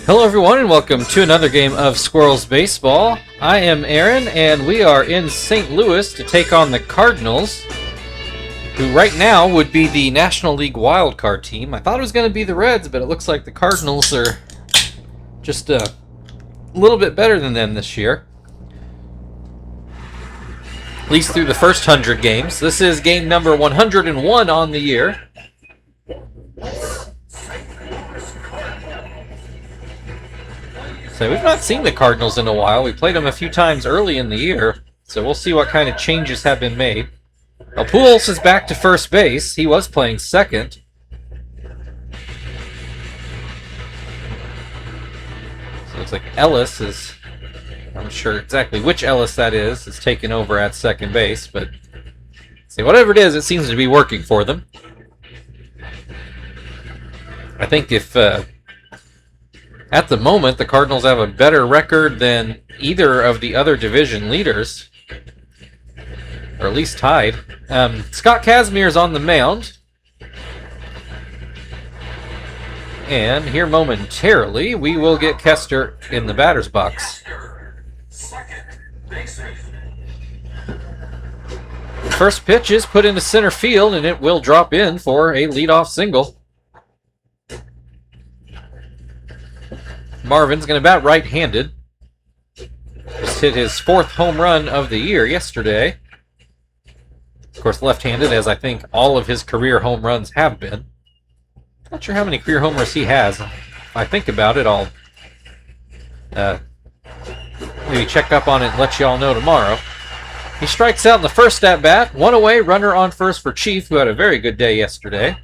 Hello everyone and welcome to another game of Squirrels Baseball. I am Aaron and we are in St. Louis to take on the Cardinals, who right now would be the National League wildcard team. I thought it was going to be the Reds, but it looks like the Cardinals are just a little bit better than them this year. At least through the first 100 games. This is game number 101 on the year. So we've not seen the Cardinals in a while. We played them a few times early in the year, so we'll see what kind of changes have been made. Well, Pujols is back to first base. He was playing second. So it looks like Ellis is, I'm not sure exactly which Ellis that is taken over at second base, but see, whatever it is, it seems to be working for them. I think if at the moment, the Cardinals have a better record than either of the other division leaders, or at least tied. Scott Kazmier's on the mound. And here momentarily, we will get Kester in the batter's box. First pitch is put into center field, and it will drop in for a leadoff single. Marvin's going to bat right-handed. Just hit his 4th home run of the year yesterday. Of course, left-handed, as I think all of his career home runs have been. Not sure how many career homers he has. If I think about it, I'll maybe check up on it and let you all know tomorrow. He strikes out in the first at-bat. One away, runner on first for Chief, who had a very good day yesterday.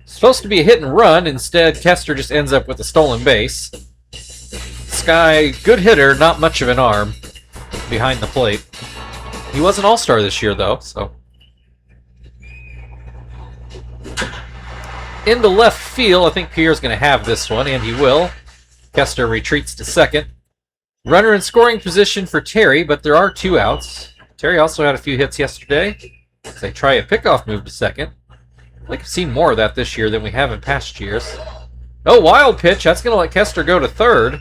Supposed to be a hit and run. Instead, Kester just ends up with a stolen base. This guy, good hitter, not much of an arm behind the plate. He was an all-star this year, though, so. Into left field, I think Pierre's going to have this one, and he will. Kester retreats to second. Runner in scoring position for Terry, but there are 2 outs. Terry also had a few hits yesterday as they try a pickoff move to second. I'd like to see more of that this year than we have in past years. Oh, wild pitch. That's going to let Kester go to third.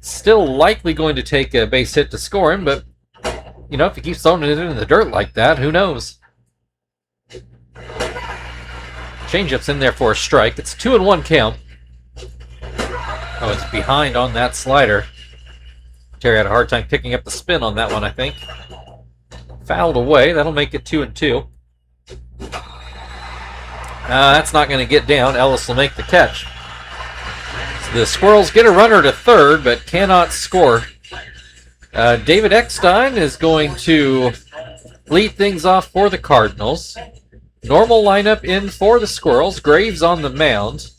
Still likely going to take a base hit to score him, but, you know, if he keeps throwing it in the dirt like that, who knows? Changeup's in there for a strike. It's 2-1 count. Oh, it's behind on that slider. Terry had a hard time picking up the spin on that one, I think. Fouled away. That'll make it 2-2. That's not going to get down. Ellis will make the catch. So the Squirrels get a runner to third, but cannot score. David Eckstein is going to lead things off for the Cardinals. Normal lineup in for the Squirrels. Graves on the mound.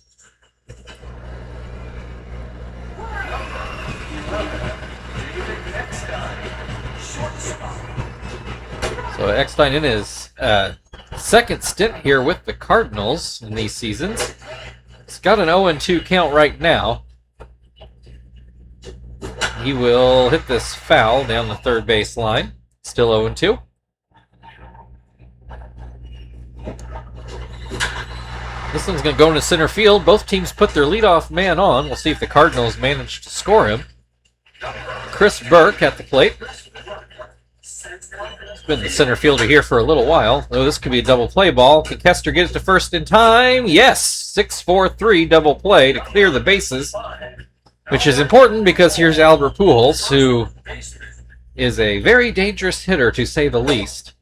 So Eckstein in his second stint here with the Cardinals in these seasons. He's got an 0-2 count right now. He will hit this foul down the third base line. Still 0-2. This one's going to go into center field. Both teams put their leadoff man on. We'll see if the Cardinals manage to score him. Chris Burke at the plate. Been the center fielder here for a little while. Oh, this could be a double play ball. Can Kester get it to first in time? Yes! 6-4-3 double play to clear the bases, which is important because here's Albert Pujols, who is a very dangerous hitter, to say the least.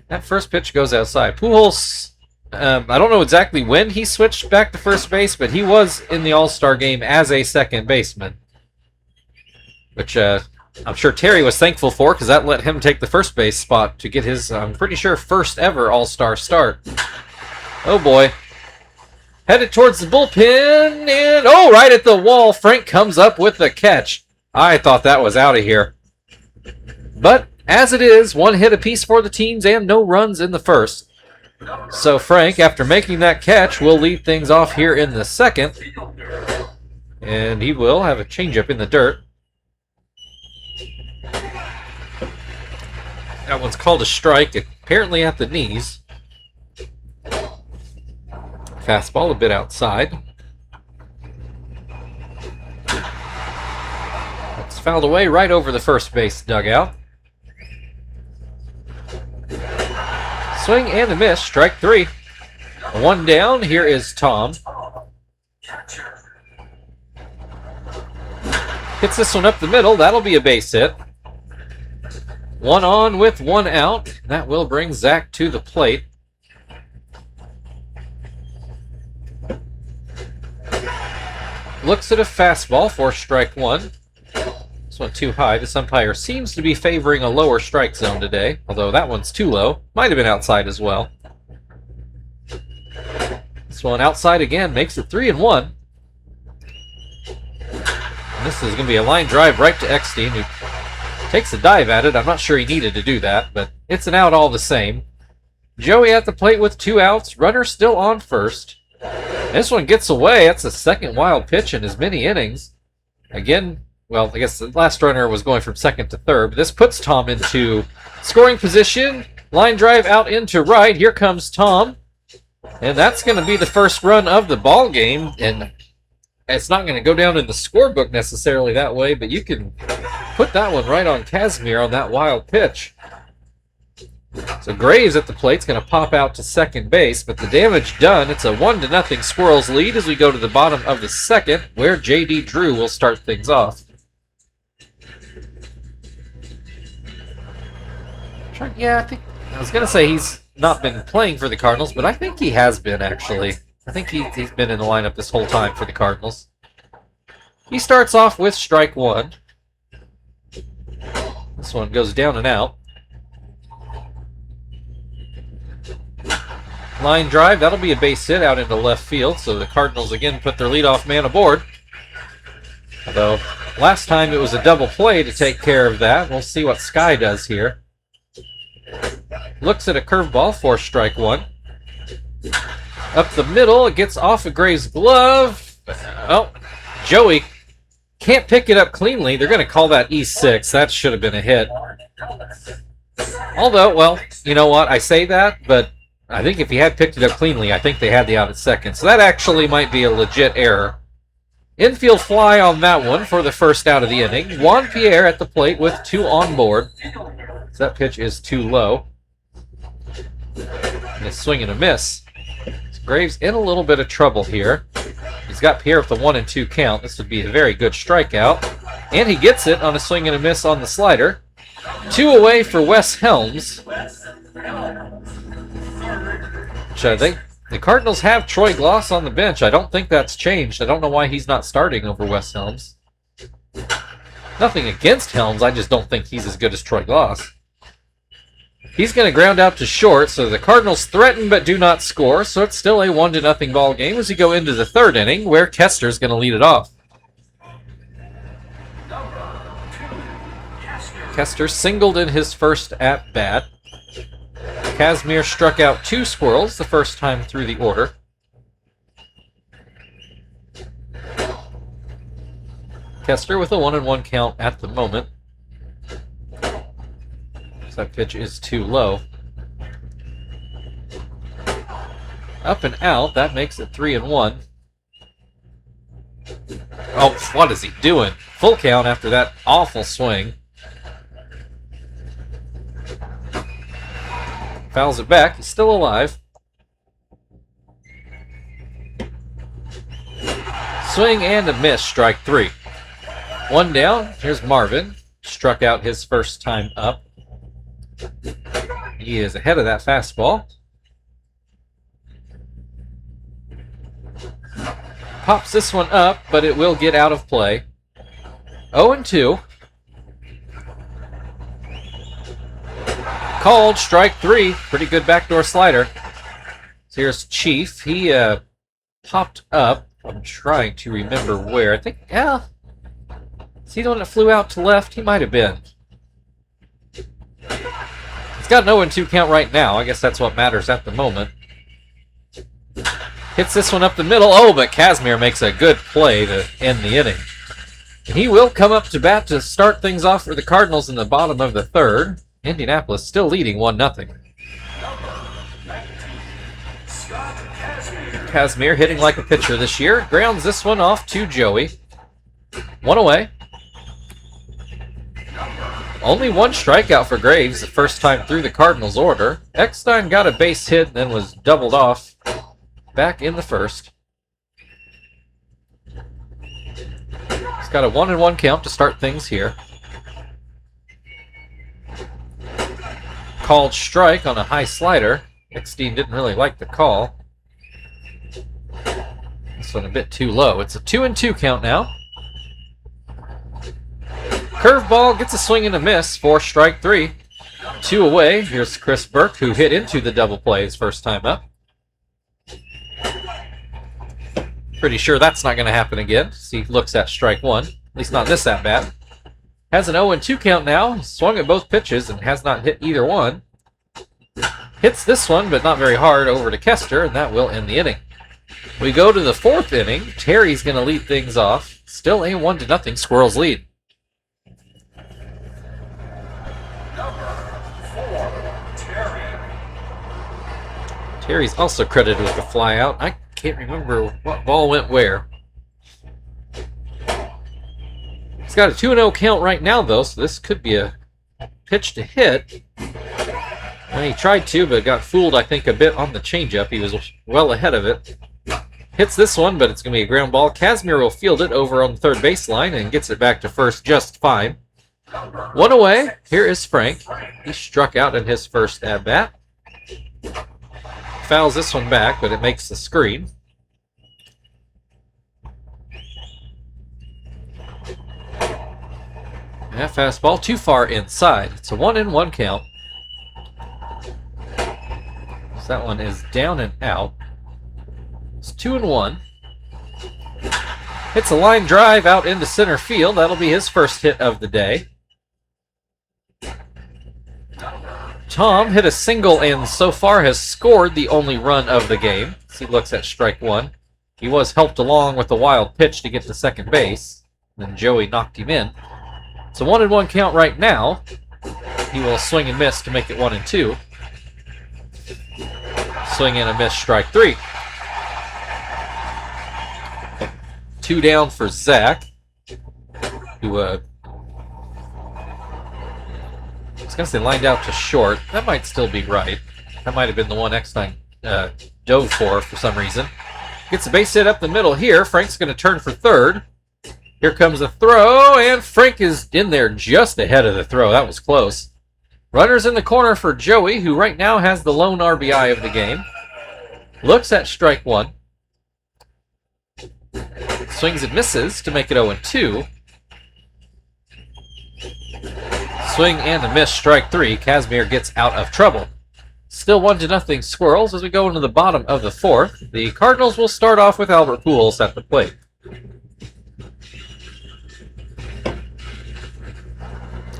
That first pitch goes outside. Pujols, I don't know exactly when he switched back to first base, but he was in the All-Star game as a second baseman, which I'm sure Terry was thankful for, because that let him take the first base spot to get his, I'm pretty sure, first ever All-Star start. Oh boy. Headed towards the bullpen, and oh, right at the wall, Frank comes up with the catch. I thought that was out of here. But, as it is, 1 hit apiece for the teams and no runs in the first. So Frank, after making that catch, will lead things off here in the second. And he will have a changeup in the dirt. That one's called a strike, apparently at the knees. Fastball a bit outside. fouled away right over the first base dugout. Swing and a miss, strike 3. 1 down, here is Tom. Hits this one up the middle, that'll be a base hit. 1 on with 1 out. That will bring Zach to the plate. Looks at a fastball for strike 1. This one too high. This umpire seems to be favoring a lower strike zone today, although that one's too low. Might have been outside as well. This one outside again, makes it 3-1. And this is going to be a line drive right to Eckstein, who takes a dive at it. I'm not sure he needed to do that, but it's an out all the same. Joey at the plate with 2 outs. Runner still on first. This one gets away. That's the second wild pitch in as many innings. Again, well, I guess the last runner was going from second to third, but this puts Tom into scoring position. Line drive out into right. Here comes Tom. And that's going to be the first run of the ball game. And it's not going to go down in the scorebook necessarily that way, but you can put that one right on Casimir on that wild pitch. So Graves at the plate's going to pop out to second base, but the damage done. It's a 1-0 Squirrels lead as we go to the bottom of the second, where J.D. Drew will start things off. Yeah, I think I was going to say he's not been playing for the Cardinals, but I think he has been, actually. I think he's been in the lineup this whole time for the Cardinals. He starts off with strike 1. This one goes down and out. Line drive, that'll be a base hit out into left field, so the Cardinals again put their leadoff man aboard. Although, last time it was a double play to take care of that. We'll see what Sky does here. Looks at a curveball for strike 1. Up the middle, it gets off of Graves' glove. Oh, Joey can't pick it up cleanly. They're going to call that E6. That should have been a hit. Although, well, you know what? I say that, but I think if he had picked it up cleanly, I think they had the out at second. So that actually might be a legit error. Infield fly on that one for the first out of the inning. Juan Pierre at the plate with 2 on board. So that pitch is too low. And a swing and a miss. So Graves in a little bit of trouble here. He's got Pierre with the 1-2 count. This would be a very good strikeout. And he gets it on a swing and a miss on the slider. 2 away for Wes Helms. Which I think the Cardinals have Troy Gloss on the bench. I don't think that's changed. I don't know why he's not starting over Wes Helms. Nothing against Helms, I just don't think he's as good as Troy Gloss. He's going to ground out to short, so the Cardinals threaten but do not score, so it's still a 1-0 ball game as we go into the third inning, where Kester's going to lead it off. Kester singled in his first at-bat. Casimir struck out 2 Squirrels the first time through the order. Kester with a 1-1 count at the moment. So that pitch is too low. Up and out, that makes it 3-1. Oh, what is he doing? Full count after that awful swing. Fouls it back. He's still alive. Swing and a miss. Strike 3. 1 down. Here's Marvin. Struck out his first time up. He is ahead of that fastball. Pops this one up, but it will get out of play. 0-2. Called strike 3. Pretty good backdoor slider. So here's Chief. He popped up. I'm trying to remember where. I think, yeah. Is he the one that flew out to left? He might have been. He's got an 0-2 count right now. I guess that's what matters at the moment. Hits this one up the middle. Oh, but Casimir makes a good play to end the inning. And he will come up to bat to start things off for the Cardinals in the bottom of the third. Indianapolis still leading 1-0. Casimir hitting like a pitcher this year. Grounds this one off to Joey. 1 away. Only one strikeout for Graves the first time through the Cardinals' order. Eckstein got a base hit and then was doubled off back in the first. He's got a 1-1 count to start things here. Called strike on a high slider. Eckstein didn't really like the call. This one a bit too low. It's a 2-2 count now. Curveball gets a swing and a miss for strike 3. 2 away. Here's Chris Burke, who hit into the double play his first time up. Pretty sure that's not going to happen again. He looks at strike 1. At least not this at-bat. Has an 0-2 count now. Swung at both pitches and has not hit either one. Hits this one, but not very hard, over to Kester, and that will end the inning. We go to the 4th inning. Terry's going to lead things off. Still a 1-0 Squirrels lead. Terry's also credited with the flyout. I can't remember what ball went where. He's got a 2-0 count right now, though, so this could be a pitch to hit. Well, he tried to, but got fooled, I think, a bit on the changeup. He was well ahead of it. Hits this one, but it's going to be a ground ball. Kazmir will field it over on the third baseline and gets it back to first just fine. 1 away. Here is Frank. He struck out in his first at-bat. Fouls this one back, but it makes the screen. That fastball too far inside. It's a 1-1 count. So that one is down and out. It's 2-1. Hits a line drive out into center field. That'll be his first hit of the day. Tom hit a single and so far has scored the only run of the game. As he looks at strike 1. He was helped along with a wild pitch to get to second base. Then Joey knocked him in. It's a 1-1 count right now. He will swing and miss to make it 1-2. Swing and a miss, strike 3. 2 down for Zach, who I was going to say lined out to short. That might still be right. That might have been the one Eckstein dove for some reason. Gets a base hit up the middle here. Frank's going to turn for third. Here comes a throw, and Frank is in there just ahead of the throw. That was close. Runners in the corner for Joey, who right now has the lone RBI of the game. Looks at strike 1. Swings and misses to make it 0-2. Swing and a miss, strike 3. Kazmir gets out of trouble. Still 1-0 Squirrels as we go into the bottom of the 4th. The Cardinals will start off with Albert Pujols at the plate.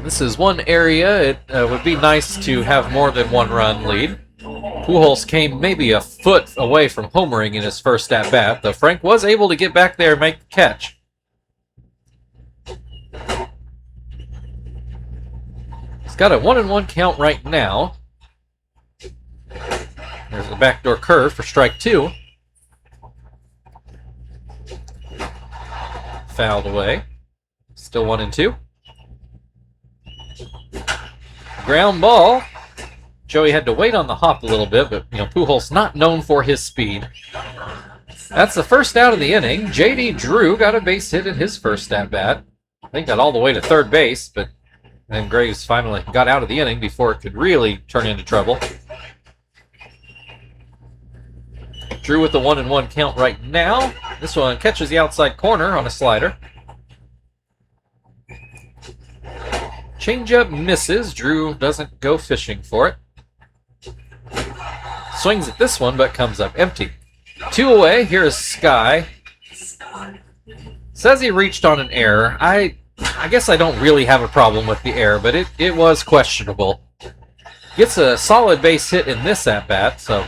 This is one area it would be nice to have more than 1-run lead. Pujols came maybe a foot away from homering in his first at-bat, though Frank was able to get back there and make the catch. He's got a 1-1 count right now. There's the backdoor curve for strike 2. Fouled away. Still 1-2. Ground ball. Joey had to wait on the hop a little bit, but Pujols not known for his speed. That's the first out of the inning. J.D. Drew got a base hit in his first at-bat. I think got all the way to third base, but then Graves finally got out of the inning before it could really turn into trouble. Drew with the 1-1 count right now. This one catches the outside corner on a slider. Changeup misses. Drew doesn't go fishing for it. Swings at this one, but comes up empty. 2 away. Here is Sky. Says he reached on an error. I guess I don't really have a problem with the error, but it was questionable. Gets a solid base hit in this at-bat, so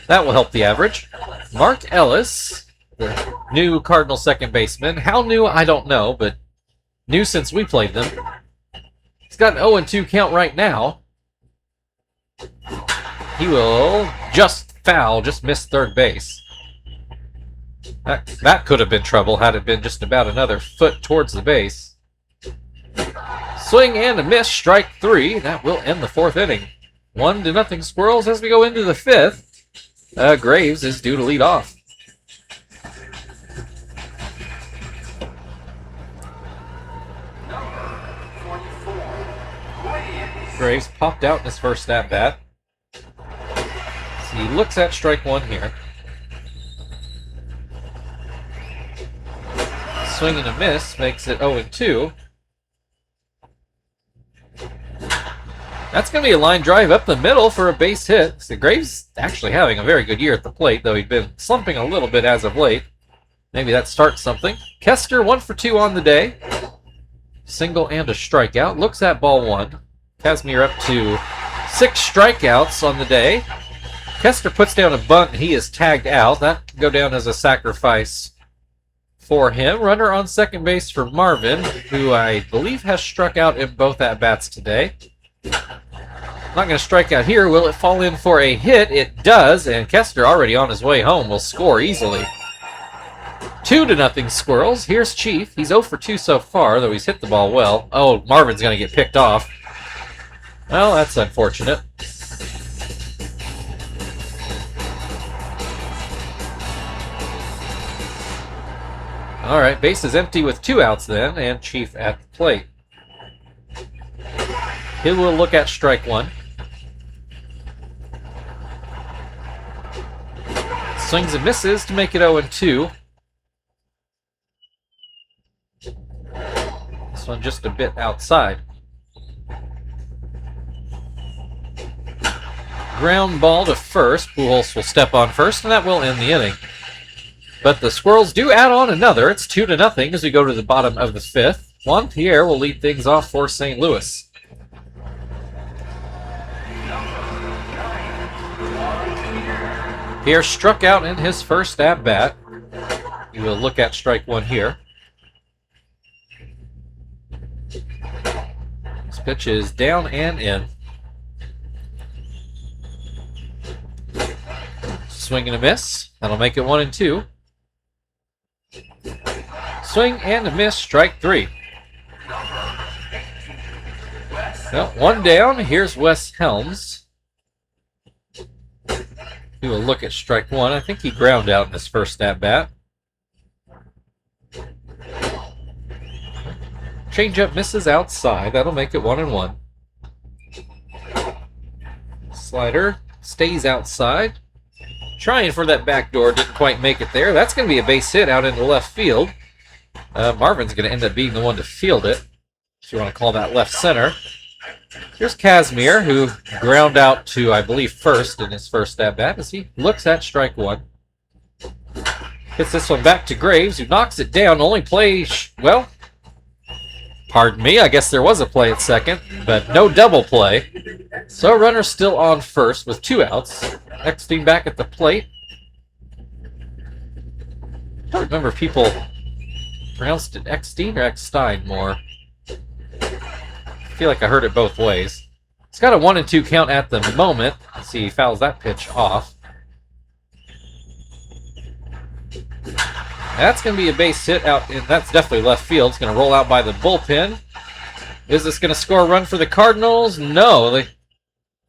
that will help the average. Mark Ellis, the new Cardinal second baseman. How new, I don't know, but new since we played them. He's got an 0-2 count right now. He will just foul, just miss third base. That could have been trouble had it been just about another foot towards the base. Swing and a miss, strike 3. That will end the 4th inning. 1-0 Squirrels as we go into the 5th. Graves is due to lead off. Graves popped out in his first at-bat. So he looks at strike 1 here. Swing and a miss makes it 0-2. That's going to be a line drive up the middle for a base hit. So Graves actually having a very good year at the plate, though he'd been slumping a little bit as of late. Maybe that starts something. Kester 1 for 2 on the day. Single and a strikeout. Looks at ball 1. Casimir up to 6 strikeouts on the day. Kester puts down a bunt and he is tagged out. That could go down as a sacrifice for him. Runner on second base for Marvin, who I believe has struck out in both at-bats today. Not going to strike out here. Will it fall in for a hit? It does, and Kester, already on his way home, will score easily. 2-0 Squirrels. Here's Chief. He's 0 for 2 so far, though he's hit the ball well. Oh, Marvin's going to get picked off. Well, that's unfortunate. All right, base is empty with 2 outs then, and Chief at the plate. He will look at strike 1. Swings and misses to make it 0-2. This one just a bit outside. Ground ball to first. Pujols will step on first, and that will end the inning. But the Squirrels do add on another. It's 2-0 as we go to the bottom of the 5th. Juan Pierre will lead things off for St. Louis. Pierre struck out in his first at-bat. He will look at strike 1 here. This pitch is down and in. Swing and a miss. That'll make it 1-2. Swing and a miss, strike 3. Well, 1 down. Here's Wes Helms. He will look at strike 1. I think he ground out in his first at-bat. Changeup misses outside. That'll make it 1-1. Slider stays outside. Trying for that back door. Didn't quite make it there. That's going to be a base hit out into left field. Marvin's going to end up being the one to field it, if you want to call that left center. Here's Casimir, who ground out to, I believe, first in his first at-bat as he looks at strike 1. Hits this one back to Graves, who knocks it down. Only play, well, pardon me, I guess there was a play at second, but no double play. So runner's still on first with 2 outs. Eckstein back at the plate. I don't remember if people pronounced it Eckstein or Eckstein more. I feel like I heard it both ways. It's got a 1-2 count at the moment. Let's see, he fouls that pitch off. That's going to be a base hit out, and that's definitely left field. It's going to roll out by the bullpen. Is this going to score a run for the Cardinals? No.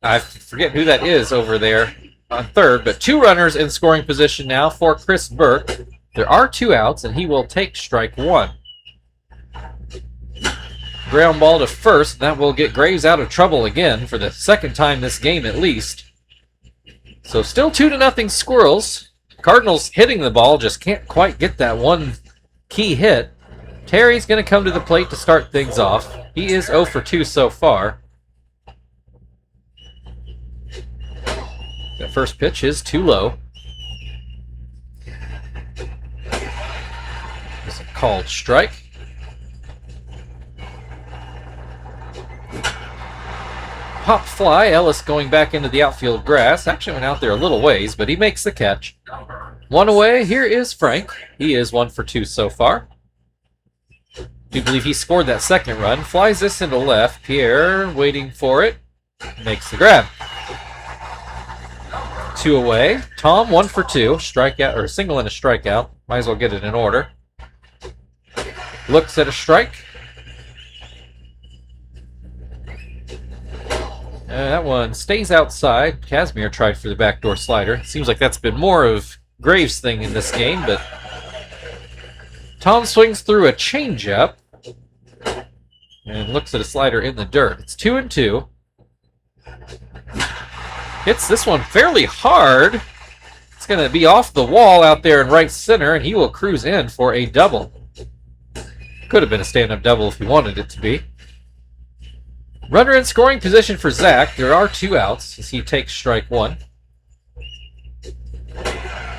I forget who that is over there on third, but 2 runners in scoring position now for Chris Burke. There are 2 outs, and he will take strike 1. Ground ball to first. That will get Graves out of trouble again for the second time this game at least. So still 2-0 Squirrels. Cardinals hitting the ball, just can't quite get that one key hit. Terry's going to come to the plate to start things off. He is 0 for 2 so far. That first pitch is too low. It's a called strike. Pop fly. Ellis going back into the outfield grass. Actually went out there a little ways, but he makes the catch. 1 away. Here is Frank. He is 1 for 2 so far. Do believe he scored that second run. Flies this into left. Pierre waiting for it. Makes the grab. 2 away. Tom 1 for 2. Strikeout or single and a strikeout. Might as well get it in order. Looks at a strike. That one stays outside. Kazmir tried for the backdoor slider. Seems like that's been more of Graves' thing in this game, but Tom swings through a changeup and looks at a slider in the dirt. It's 2-2. Hits this one fairly hard. It's going to be off the wall out there in right center, and he will cruise in for a double. Could have been a stand-up double if he wanted it to be. Runner in scoring position for Zach. There are 2 outs as he takes strike 1.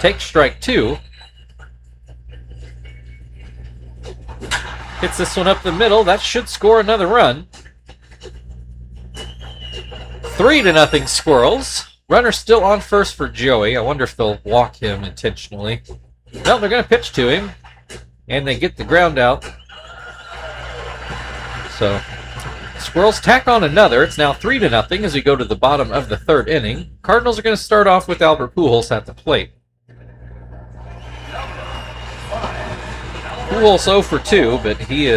Takes strike 2. Hits this one up the middle. That should score another run. 3-0 Squirrels. Runner still on first for Joey. I wonder if they'll walk him intentionally. No, they're going to pitch to him. And they get the ground out. So, Squirrels tack on another. It's now 3-0 as we go to the bottom of the 3rd inning. Cardinals are going to start off with Albert Pujols at the plate. Pujols 0 for 2, but he,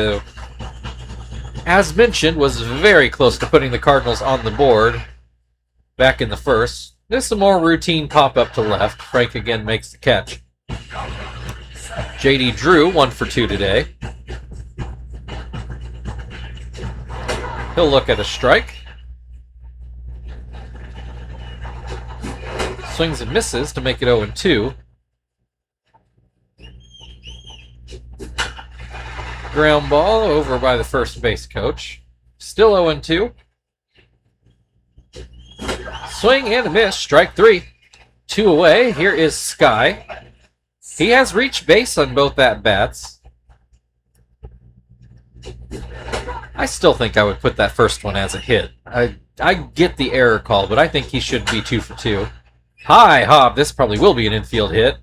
as mentioned, was very close to putting the Cardinals on the board back in the 1st. This is a more routine pop-up to left. Frank again makes the catch. J.D. Drew 1 for 2 today. He'll look at a strike. Swings and misses to make it 0-2. Ground ball over by the first base coach. Still 0-2. Swing and a miss. Strike 3. 2 away. Here is Sky. He has reached base on both at-bats. I still think I would put that first one as a hit. I get the error call, but I think he should be 2 for 2. High hop. This probably will be an infield hit.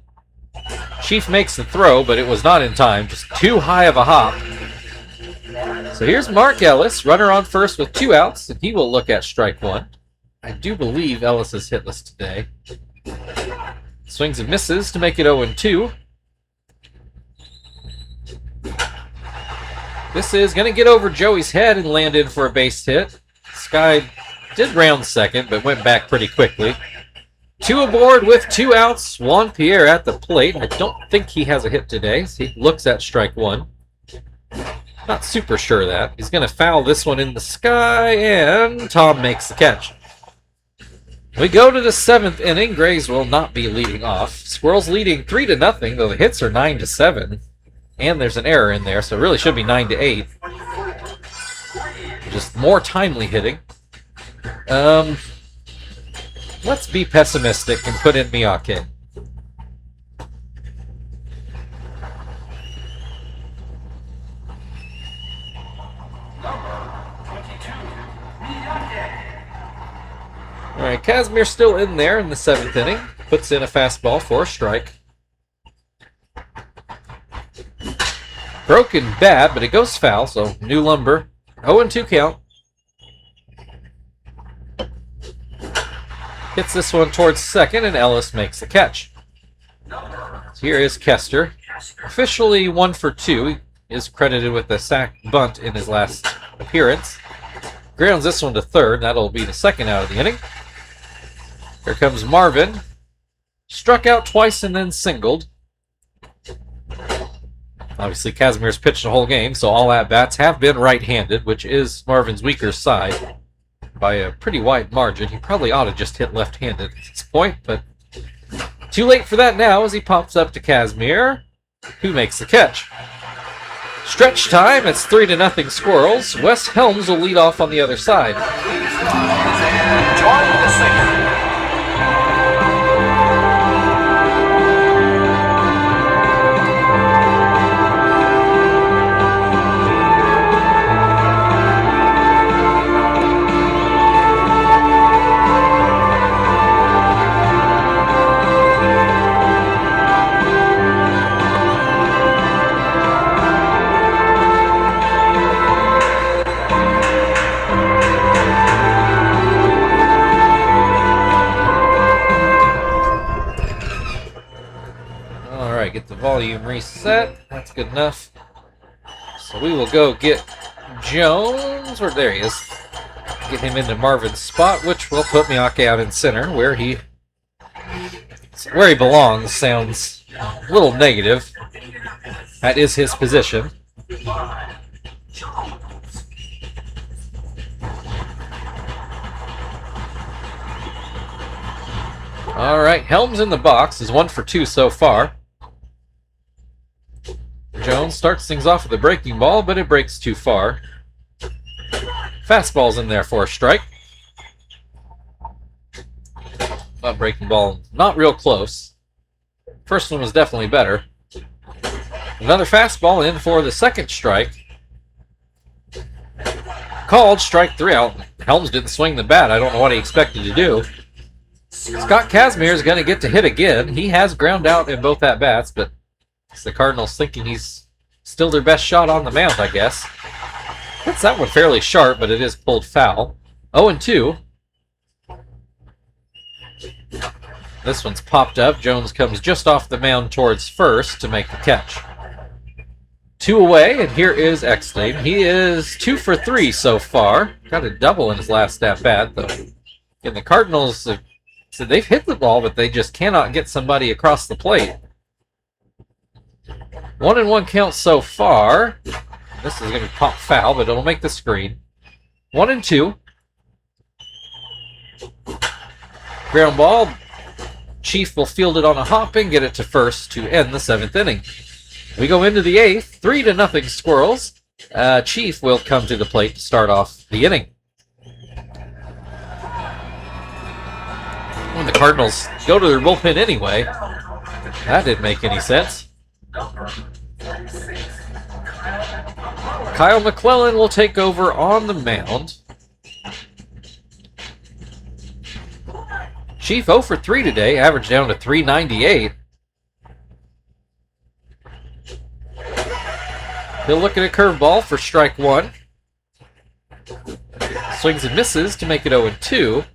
Chief makes the throw, but it was not in time. Just too high of a hop. So here's Mark Ellis, runner on first with 2 outs, and he will look at strike 1. I do believe Ellis is hitless today. Swings and misses to make it 0-2. This is going to get over Joey's head and land in for a base hit. Sky did round second, but went back pretty quickly. 2 aboard with 2 outs. Juan Pierre at the plate. I don't think he has a hit today, so he looks at strike 1. Not super sure of that. He's going to foul this one in the sky, and Tom makes the catch. We go to the 7th inning. Graves will not be leading off. Squirrels leading 3-0, though the hits are 9-7. And there's an error in there, so it really should be 9-8. Just more timely hitting. Let's be pessimistic and put in Miyake. Alright, Kazmir's still in there in the 7th inning. Puts in a fastball for a strike. Broken bat, but it goes foul, so new lumber. 0-2 count. Hits this one towards second, and Ellis makes the catch. So here is Kester. Officially 1 for 2. He is credited with a sack bunt in his last appearance. Grounds this one to third. That'll be the 2nd out of the inning. Here comes Marvin. Struck out twice and then singled. Obviously, Kazmir's pitched the whole game, so all at-bats have been right-handed, which is Marvin's weaker side by a pretty wide margin. He probably ought to just hit left-handed at this point, but too late for that now as he pops up to Kazmir, who makes the catch. Stretch time, it's 3-0 Squirrels. Wes Helms will lead off on the other side. Join the singer. Get the volume reset. That's good enough. So we will go get Jones. There he is. Get him into Marvin's spot, which will put Miyake out in center, where he belongs. Sounds a little negative. That is his position. All right, Helms in the box is 1 for 2 so far. Jones starts things off with a breaking ball, but it breaks too far. Fastball's in there for a strike. But breaking ball, not real close. First one was definitely better. Another fastball in for the second strike. Called strike 3 out. Helms didn't swing the bat. I don't know what he expected to do. Scott Kazmir is going to get to hit again. He has ground out in both at-bats, but it's the Cardinals thinking he's still their best shot on the mound, I guess. Hits that one fairly sharp, but it is pulled foul. 0-2. This one's popped up. Jones comes just off the mound towards first to make the catch. 2 away, and here is Eckstein. He is 2 for 3 so far. Got a double in his last at-bat, though. And the Cardinals, so they've hit the ball, but they just cannot get somebody across the plate. 1-1 count so far. This is going to pop foul, but it'll make the screen. 1-2. Ground ball. Chief will field it on a hop and get it to first to end the 7th inning. We go into the 8th, 3-0 Squirrels. Chief will come to the plate to start off the inning. When the Cardinals go to their bullpen anyway, that didn't make any sense. Kyle McClellan will take over on the mound. Chief 0 for 3 today, average down to 398. He'll look at a curveball for strike 1. Swings and misses to make it 0-2.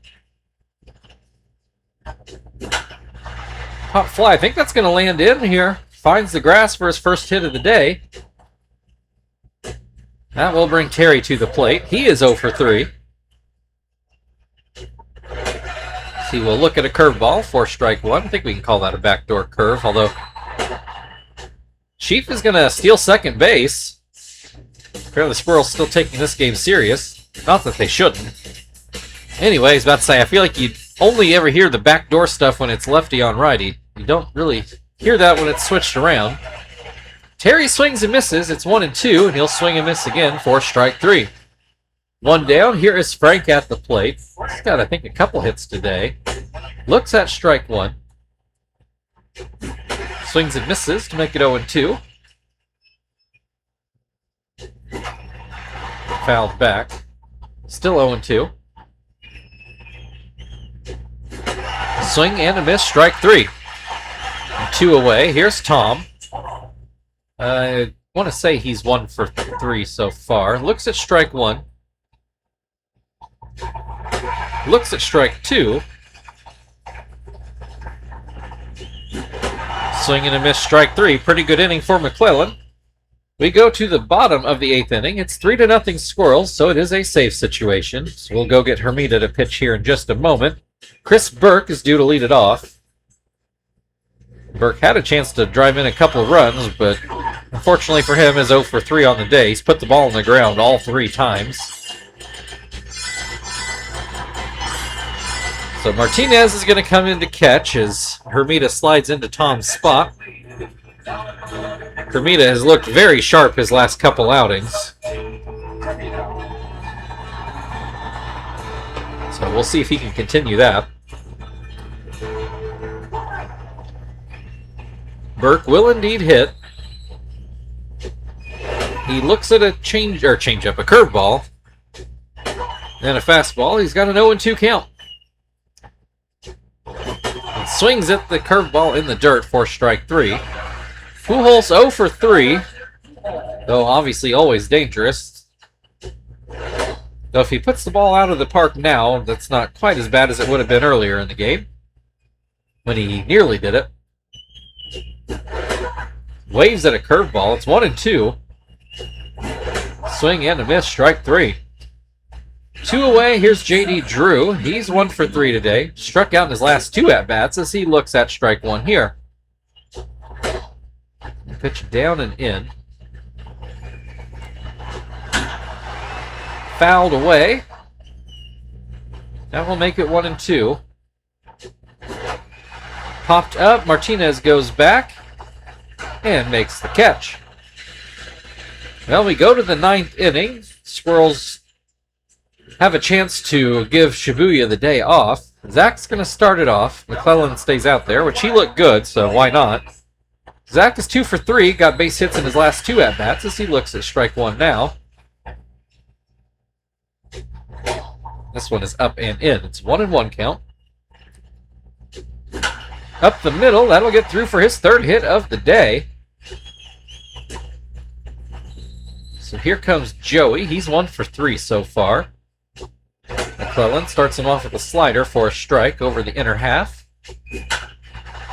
Pop fly, I think that's going to land in here. Finds the grass for his first hit of the day. That will bring Terry to the plate. He is 0 for 3. He will look at a curveball for strike 1. I think we can call that a backdoor curve, although Chief is going to steal second base. Apparently the Squirrels still taking this game serious. Not that they shouldn't. Anyway, I was about to say, I feel like you only ever hear the backdoor stuff when it's lefty on righty. You don't really hear that when it's switched around. Terry swings and misses. It's 1-2, and he'll swing and miss again for strike 3. 1 down. Here is Frank at the plate. He's got, I think, a couple hits today. Looks at strike 1. Swings and misses to make it 0-2. Fouled back. Still 0-2. Swing and a miss, strike 3. 2 away. Here's Tom. I want to say he's 1 for 3 so far. Looks at strike 1. Looks at strike 2. Swing and a miss, strike 3. Pretty good inning for McClellan. We go to the bottom of the 8th inning. It's 3-0 Squirrels, so it is a safe situation. So we'll go get Hermida to pitch here in just a moment. Chris Burke is due to lead it off. Burke had a chance to drive in a couple runs, but unfortunately for him is 0 for 3 on the day. He's put the ball on the ground all 3 times. So Martinez is going to come in to catch as Hermida slides into Tom's spot. Hermida has looked very sharp his last couple outings. So we'll see if he can continue that. Burke will indeed hit. He looks at a change-up, a curveball. And a fastball. He's got an 0-2 count. He swings at the curveball in the dirt for strike 3. Pujols 0 for 3, though obviously always dangerous. Though if he puts the ball out of the park now, that's not quite as bad as it would have been earlier in the game, when he nearly did it. Waves at a curveball. It's 1-2. Swing and a miss, strike 3. 2 away. Here's J.D. Drew. He's 1 for 3 today. Struck out in his last 2 at-bats as he looks at strike 1 here. Pitch down and in. Fouled away. That will make it 1-2. Popped up. Martinez goes back and makes the catch. Well, we go to the 9th inning. Squirrels have a chance to give Shibuya the day off. Zach's going to start it off. McClellan stays out there, which he looked good, so why not? Zach is 2 for 3, got base hits in his last 2 at-bats as he looks at strike 1 now. This one is up and in. It's 1-1 count. Up the middle, that'll get through for his 3rd hit of the day. So here comes Joey. He's 1 for 3 so far. McClellan starts him off with a slider for a strike over the inner half.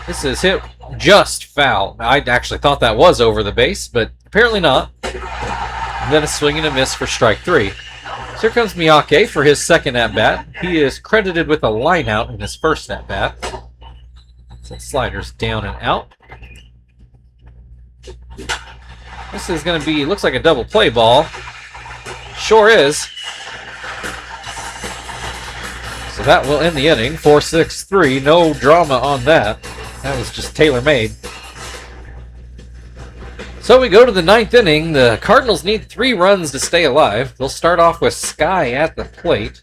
This is hit just foul. I actually thought that was over the base, but apparently not. And then a swing and a miss for strike 3. So here comes Miyake for his 2nd at-bat. He is credited with a line out in his 1st at-bat. So sliders down and out. This is going to be, looks like a double play ball. Sure is. So that will end the inning. 4-6-3. No drama on that. That was just tailor-made. So we go to the 9th inning. The Cardinals need 3 runs to stay alive. They'll start off with Sky at the plate.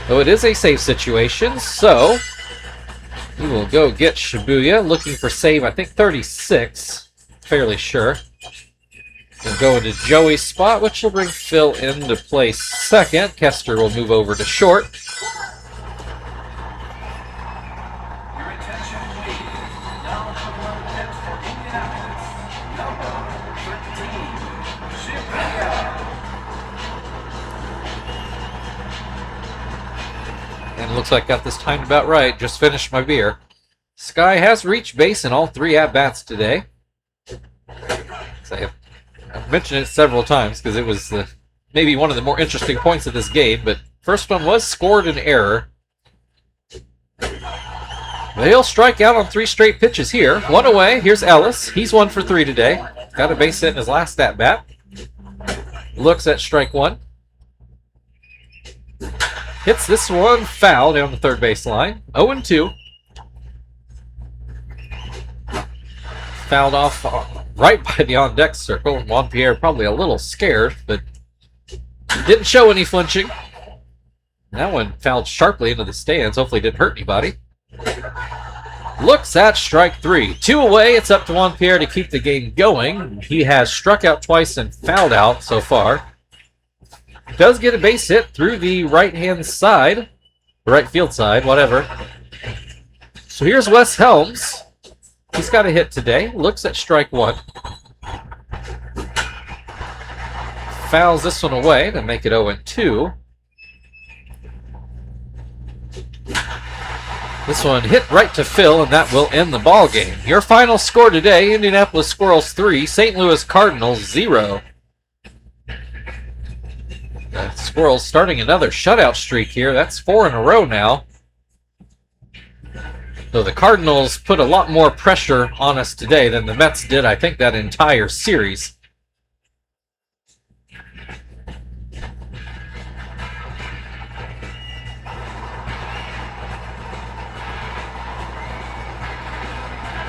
Though it is a safe situation, so we will go get Shibuya, looking for save, I think, 36. Fairly sure. We'll go into Joey's spot, which will bring Phil into play second. Kester will move over to short. And it looks like I got this timed about right. Just finished my beer. Sky has reached base in all 3 at-bats today. So I've mentioned it several times because it was maybe one of the more interesting points of this game, but first one was scored an error. They'll strike out on 3 straight pitches here. 1 away. Here's Ellis. He's 1 for 3 today. Got a base hit in his last at-bat. Looks at strike 1. Hits this one foul down the 3rd base line. 0-2. Fouled off right by the on-deck circle. Juan Pierre probably a little scared, but didn't show any flinching. That one fouled sharply into the stands. Hopefully didn't hurt anybody. Looks at strike 3. 2 away. It's up to Juan Pierre to keep the game going. He has struck out twice and fouled out so far. Does get a base hit through the right-hand side. Right field side, whatever. So here's Wes Helms. He's got a hit today. Looks at strike 1. Fouls this one away to make it 0-2. This one hit right to Phil, and that will end the ball game. Your final score today, Indianapolis Squirrels 3, St. Louis Cardinals 0. The Squirrels starting another shutout streak here. That's 4 in a row now. So the Cardinals put a lot more pressure on us today than the Mets did, I think, that entire series.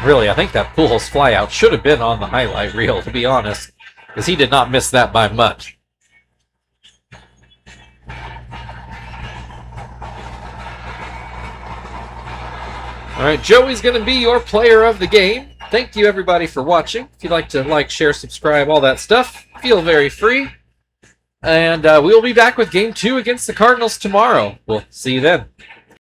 Really, I think that Pujols flyout should have been on the highlight reel, to be honest, because he did not miss that by much. All right, Joey's going to be your player of the game. Thank you, everybody, for watching. If you'd like to like, share, subscribe, all that stuff, feel very free. And we'll be back with Game 2 against the Cardinals tomorrow. We'll see you then.